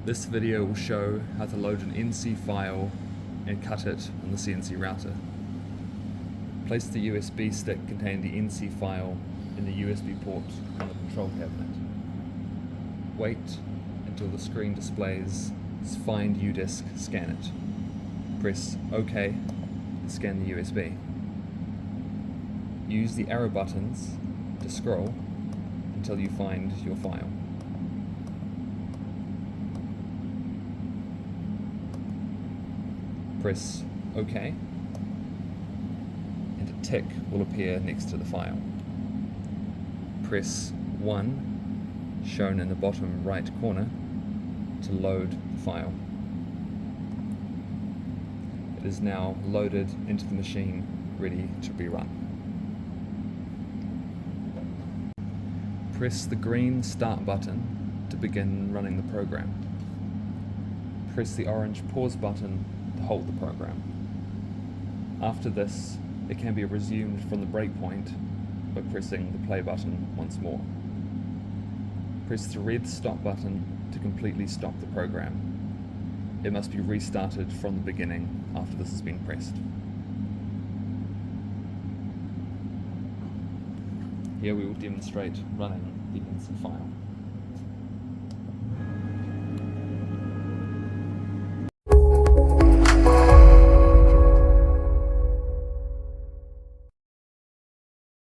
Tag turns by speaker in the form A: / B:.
A: This video will show how to load an NC file and cut it on the CNC router. Place the USB stick containing the NC file in the USB port on the control cabinet. Wait until the screen displays Find UDisk, scan it. Press OK and scan the USB. Use the arrow buttons to scroll until you find your file. Press OK, and a tick will appear next to the file. Press 1, shown in the bottom right corner, to load the file. It is now loaded into the machine, ready to be run. Press the green Start button to begin running the program. Press the orange Pause button to hold the program. After this, it can be resumed from the breakpoint by pressing the play button once more. Press the red Stop button to completely stop the program. It must be restarted from the beginning after this has been pressed. Here we will demonstrate running the NC file.